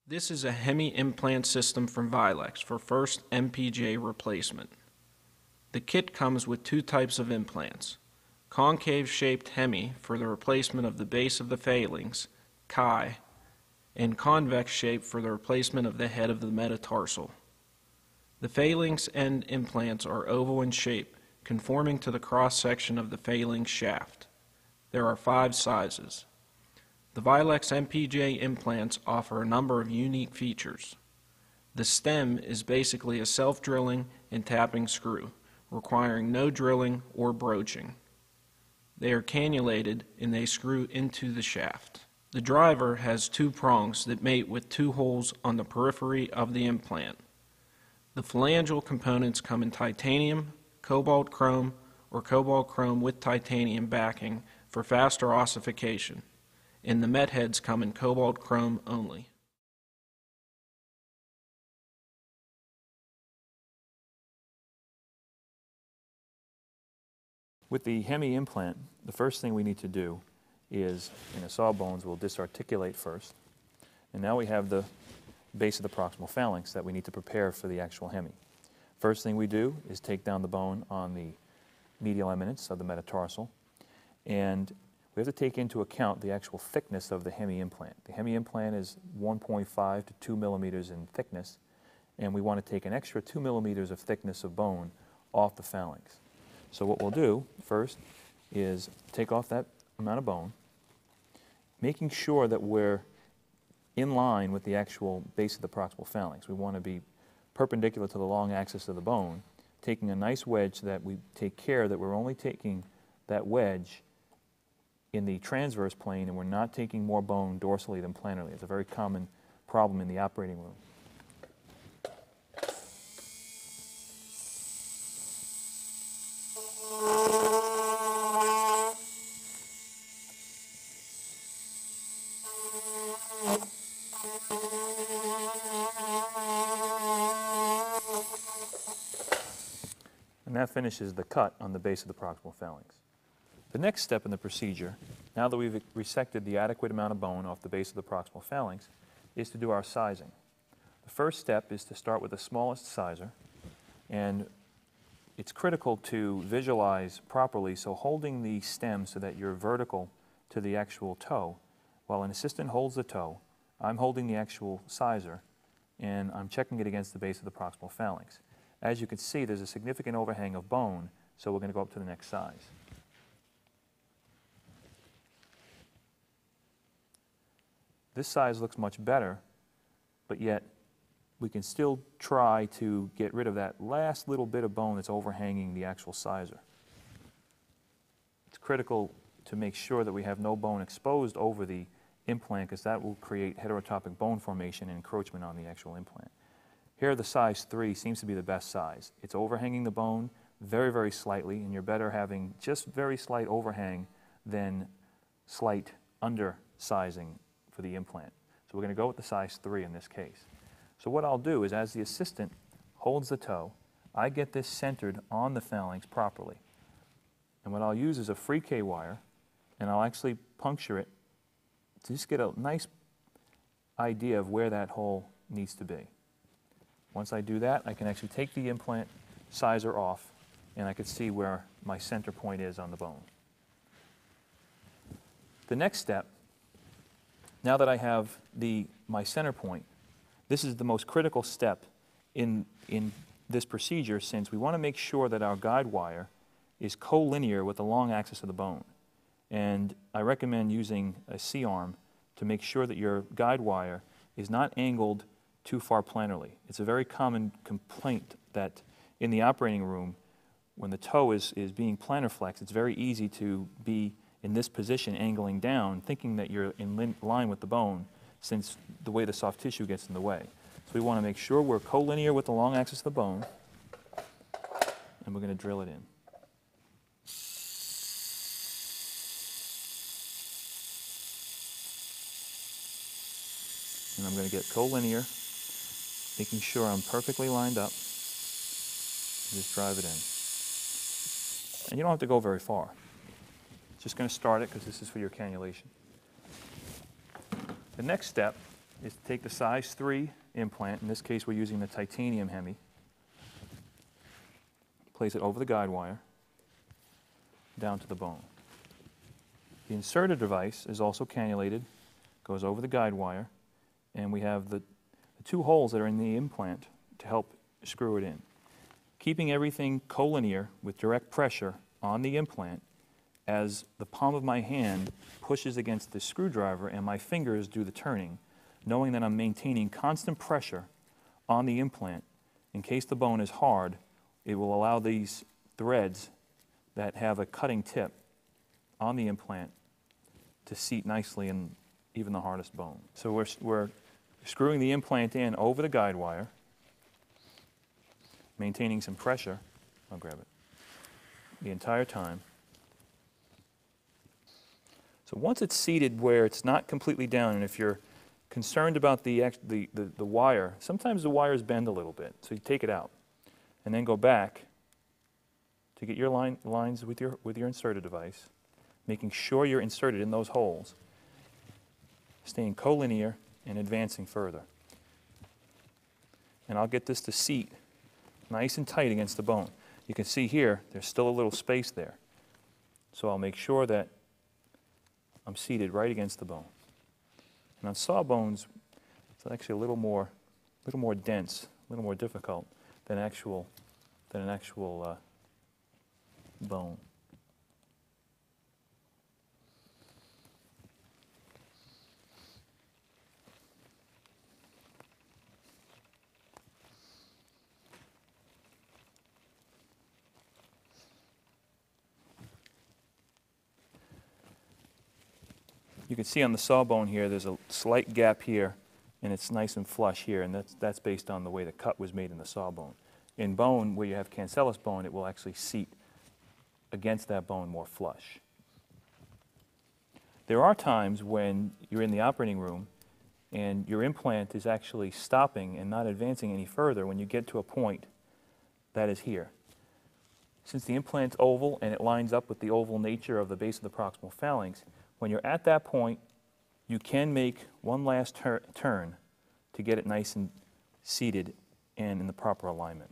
This is a Hemi implant system from Vilex for first MPJ replacement. The kit comes with two types of implants: concave-shaped Hemi for the replacement of the base of the phalanx, chi, and convex shape for the replacement of the head of the metatarsal. The phalanx end implants are oval in shape, conforming to the cross-section of the phalanx shaft. There are 5 sizes. The Vilex MPJ implants offer a number of unique features. The stem is basically a self-drilling and tapping screw, requiring no drilling or broaching. They are cannulated and they screw into the shaft. The driver has 2 prongs that mate with 2 holes on the periphery of the implant. The phalangeal components come in titanium, cobalt chrome, or cobalt chrome with titanium backing for faster ossification, and the met heads come in cobalt chrome only. With the Hemi implant, the first thing we need to do is, in the sawbones, we'll disarticulate first. And now we have the base of the proximal phalanx that we need to prepare for the actual Hemi. First thing we do is take down the bone on the medial eminence of the metatarsal, and we have to take into account the actual thickness of the Hemi implant. The Hemi implant is 1.5 to 2 millimeters in thickness, and we want to take an extra 2 millimeters of thickness of bone off the phalanx. So what we'll do first is take off that amount of bone, making sure that we're in line with the actual base of the proximal phalanx. We want to be perpendicular to the long axis of the bone, taking a nice wedge so that we take care that we're only taking that wedge in the transverse plane and we're not taking more bone dorsally than planarly. It's a very common problem in the operating room. And that finishes the cut on the base of the proximal phalanx. The next step in the procedure, now that we've resected the adequate amount of bone off the base of the proximal phalanx, is to do our sizing. The first step is to start with the smallest sizer, and it's critical to visualize properly, so holding the stem so that you're vertical to the actual toe. While an assistant holds the toe, I'm holding the actual sizer, and I'm checking it against the base of the proximal phalanx. As you can see, there's a significant overhang of bone, so we're going to go up to the next size. This size looks much better, but yet we can still try to get rid of that last little bit of bone that's overhanging the actual sizer. It's critical to make sure that we have no bone exposed over the implant, because that will create heterotopic bone formation and encroachment on the actual implant. Here, the size 3 seems to be the best size. It's overhanging the bone very, very slightly, and you're better having just very slight overhang than slight undersizing for the implant. So we're going to go with the size 3 in this case. So what I'll do is, as the assistant holds the toe, I get this centered on the phalanx properly. And what I'll use is a free K-wire, and I'll actually puncture it to just get a nice idea of where that hole needs to be. Once I do that, I can actually take the implant sizer off, and I can see where my center point is on the bone. The next step, now that I have my center point, this is the most critical step in this procedure, since we want to make sure that our guide wire is collinear with the long axis of the bone. And I recommend using a C-arm to make sure that your guide wire is not angled too far planarly. It's a very common complaint that in the operating room, when the toe is being planar flexed, it's very easy to be in this position, angling down, thinking that you're in line with the bone, since the way the soft tissue gets in the way. So we want to make sure we're collinear with the long axis of the bone, and we're going to drill it in. And I'm going to get collinear, making sure I'm perfectly lined up, and just drive it in. And you don't have to go very far. Just going to start it because this is for your cannulation. The next step is to take the size 3 implant, in this case we're using the titanium Hemi, place it over the guide wire, down to the bone. The inserter device is also cannulated, goes over the guide wire, and we have the 2 holes that are in the implant to help screw it in. Keeping everything collinear with direct pressure on the implant as the palm of my hand pushes against the screwdriver and my fingers do the turning, knowing that I'm maintaining constant pressure on the implant. In case the bone is hard, it will allow these threads that have a cutting tip on the implant to seat nicely in even the hardest bone. So we're screwing the implant in over the guide wire, maintaining some pressure, I'll grab it, the entire time. So once it's seated where it's not completely down, and if you're concerned about the wire, sometimes the wires bend a little bit, so you take it out and then go back to get your lines with your inserter device, making sure you're inserted in those holes, staying collinear and advancing further. And I'll get this to seat nice and tight against the bone. You can see here, there's still a little space there. So I'll make sure that I'm seated right against the bone. And on saw bones, it's actually a little more dense, a little more difficult than an actual bone. You can see on the sawbone here, there's a slight gap here, and it's nice and flush here, and that's based on the way the cut was made in the sawbone. In bone, where you have cancellous bone, it will actually seat against that bone more flush. There are times when you're in the operating room and your implant is actually stopping and not advancing any further when you get to a point that is here. Since the implant's oval and it lines up with the oval nature of the base of the proximal phalanx, when you're at that point, you can make one last turn to get it nice and seated and in the proper alignment.